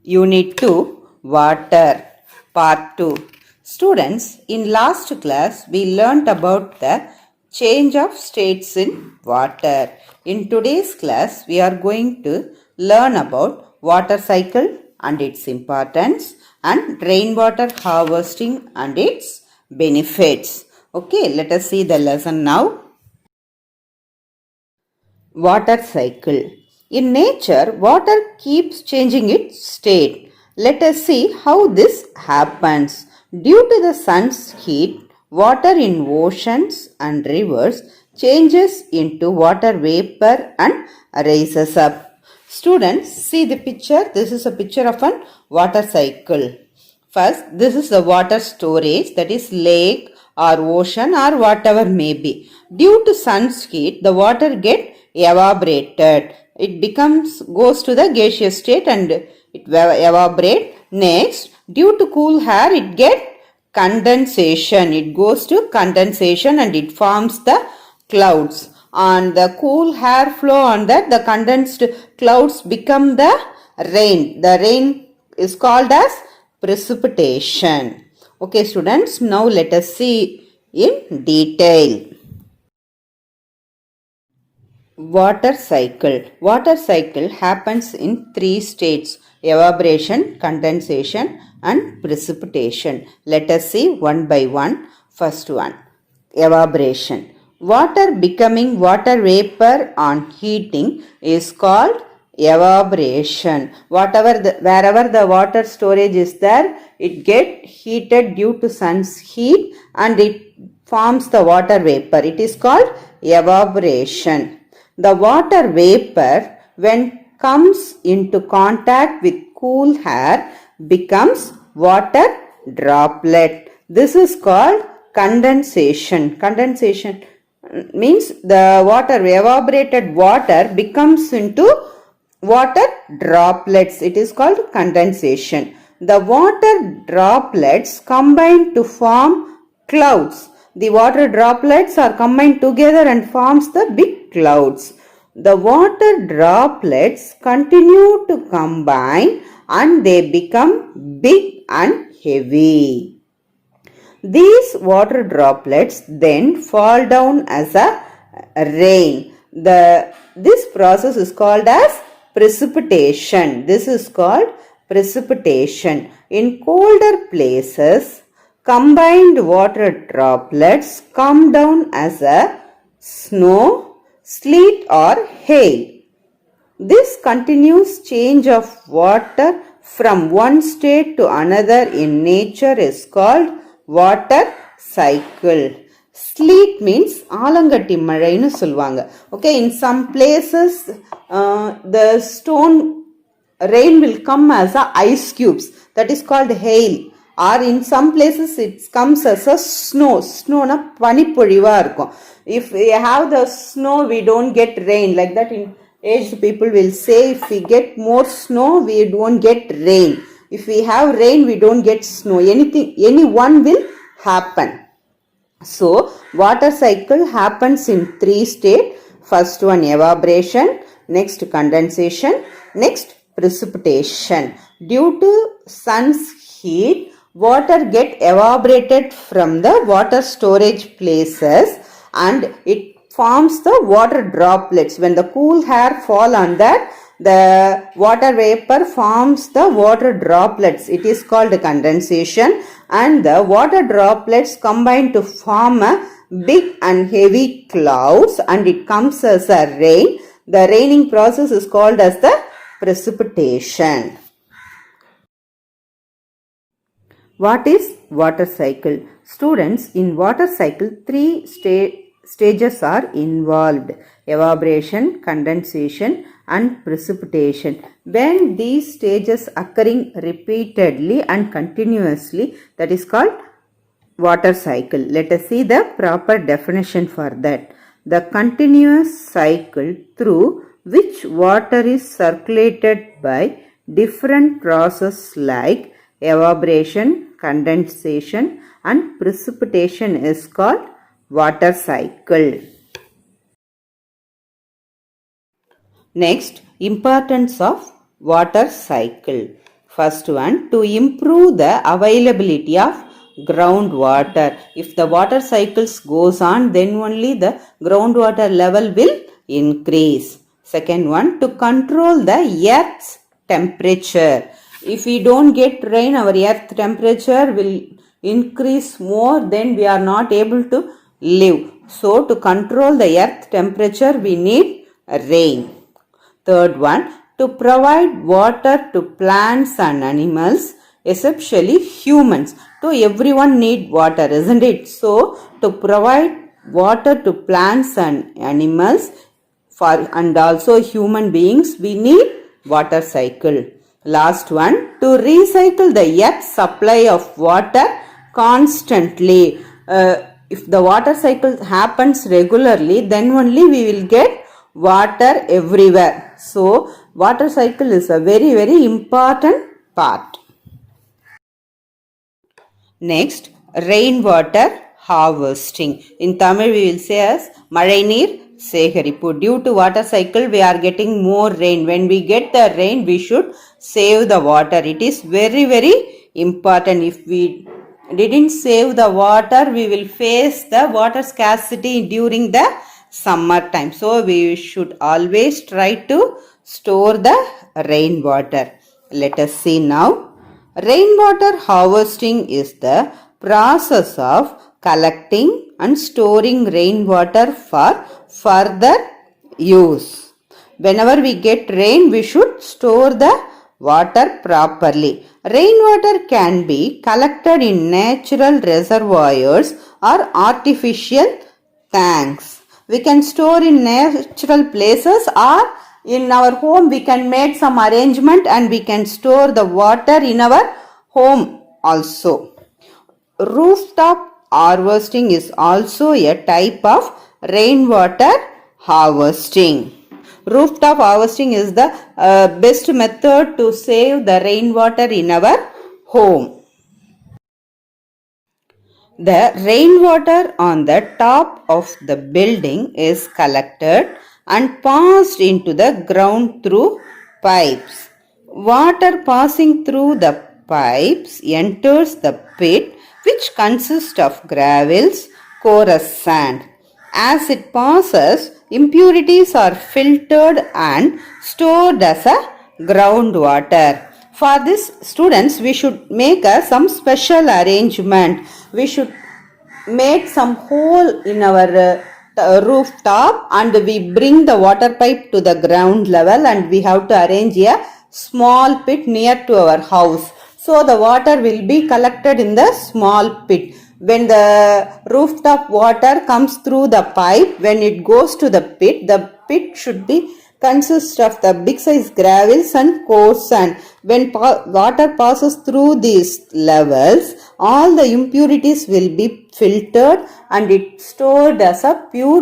Unit 2 Water Part 2. Students, in last class we learnt about the change of states in water. In today's class we are going to learn about water cycle and its importance and rainwater harvesting and its benefits. Okay, let us see the lesson now. Water cycle. In nature, water keeps changing its state. Let us see how this happens. Due to the sun's heat, water in oceans and rivers changes into water vapor and rises up. Students, see the picture. This is a picture of a water cycle. First, this is the water storage, that is lake or ocean or whatever may be. Due to sun's heat, the water get evaporated. It goes to the gaseous state and it evaporate. Next, due to cool air, it get condensation. It goes to condensation and it forms the clouds. On the cool air flow on that, the condensed clouds become the rain. The rain is called as precipitation. Okay, students, now let us see in detail. Water cycle. Water cycle happens in three states: evaporation, condensation and precipitation. Let us see one by one. First one, evaporation. Water becoming water vapor on heating is called evaporation. Wherever the water storage is there, it get heated due to sun's heat and it forms the water vapor. It is called evaporation. The water vapor, when comes into contact with cool air, becomes water droplet. This is called condensation. Condensation means the evaporated water becomes into water droplets. It is called condensation. The water droplets combine to form clouds. The water droplets are combined together and forms the big clouds. The water droplets continue to combine and they become big and heavy. These water droplets then fall down as a rain. This process is called as precipitation. This is called precipitation. In colder places, combined water droplets come down as a snow, sleet or hail. This continuous change of water from one state to another in nature is called water cycle. Sleet means ஆலங்கட்டி மழைன்னு சொல்லுவாங்க. Okay, in some places the stone rain will come as a ice cubes. That is called hail. Or in some places it comes as a snow. Snow na பனிப்பொழிவா இருக்கும். If we have the snow, we don't get rain. Like that, in aged people will say, if we get more snow, we don't get rain. If we have rain, we don't get snow. Any one will happen. So, water cycle happens in three states. First one, evaporation. Next, condensation. Next, precipitation. Due to sun's heat, water get evaporated from the water storage places and it forms the water droplets. When the cool air fall on that, the water vapor forms the water droplets. It is called condensation and the water droplets combine to form a big and heavy clouds and it comes as a rain. The raining process is called as the precipitation. What is water cycle? Students, in water cycle, three stages are involved: evaporation, condensation and precipitation. When these stages occurring repeatedly and continuously, that is called water cycle. Let us see the proper definition for that. The continuous cycle through which water is circulated by different processes like evaporation, condensation and precipitation is called water cycle. Next, importance of water cycle. First one, to improve the availability of groundwater. If the water cycles goes on, then only the groundwater level will increase. Second one, to control the earth's temperature. If we don't get rain, our earth temperature will increase more, then we are not able to live. So to control the earth temperature, we need rain. Third one, to provide water to plants and animals, especially humans. So everyone need water, isn't it? So to provide water to plants and animals and also human beings, we need water cycle. Last one, to recycle the earth's supply of water constantly. If the water cycle happens regularly, then only we will get water everywhere. So water cycle is a very, very important part. Next, rainwater harvesting. In Tamil we will say as Mazhai Neer Sekharippu. Due to water cycle we are getting more rain. When we get the rain, we should save the water. It is very, very important. If we didn't save the water, we will face the water scarcity during the summer time. So we should always try to store the rainwater. Let us see now. Rainwater harvesting is the process of collecting and storing rainwater for further use. Whenever we get rain, we should store the water properly. Rainwater can be collected in natural reservoirs or artificial tanks. We can store in natural places, or in our home we can make some arrangement and we can store the water in our home also. Rooftop harvesting is also a type of rainwater harvesting. Rooftop harvesting is the best method to save the rainwater in our home. The rainwater on the top of the building is collected and passed into the ground through pipes. Water passing through the pipes enters the pit, which consists of gravels, porous sand. As it passes, impurities are filtered and stored as a groundwater. For this, students, we should make some special arrangement. We should make some hole in our rooftop and we bring the water pipe to the ground level, and we have to arrange a small pit near to our house. So the water will be collected in the small pit. When the rooftop water comes through the pipe, when it goes to the pit should be consist of the big size gravels and coarse sand. When water passes through these levels, all the impurities will be filtered and it stored as a pure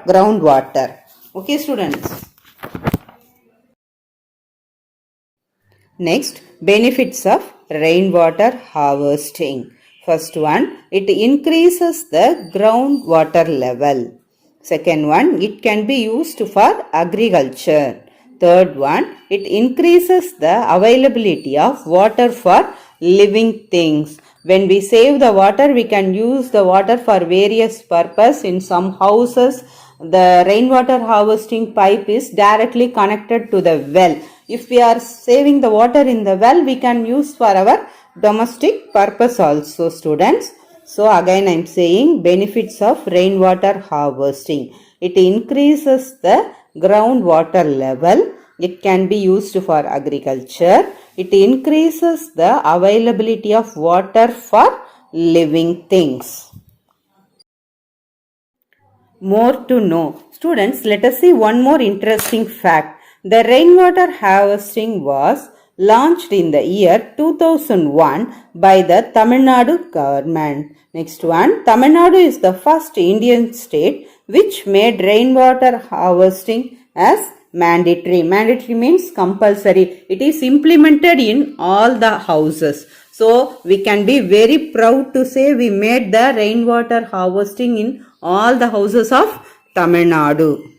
groundwater. Okay, students. Next, benefits of rainwater harvesting. First one, it increases the groundwater level. Second one, it can be used for agriculture. Third one, it increases the availability of water for living things. When we save the water, we can use the water for various purposes. In some houses, the rainwater harvesting pipe is directly connected to the well. If we are saving the water in the well, we can use for our domestic purpose also, students. So again I am saying benefits of rainwater harvesting. It increases the groundwater level. It can be used for agriculture. It increases the availability of water for living things. More to know. Students, let us see one more interesting fact. The rainwater harvesting was launched in the year 2001 by the Tamil Nadu government. Next one, Tamil Nadu is the first Indian state which made rainwater harvesting as mandatory. Mandatory means compulsory. It is implemented in all the houses. So we can be very proud to say we made the rainwater harvesting in all the houses of Tamil Nadu.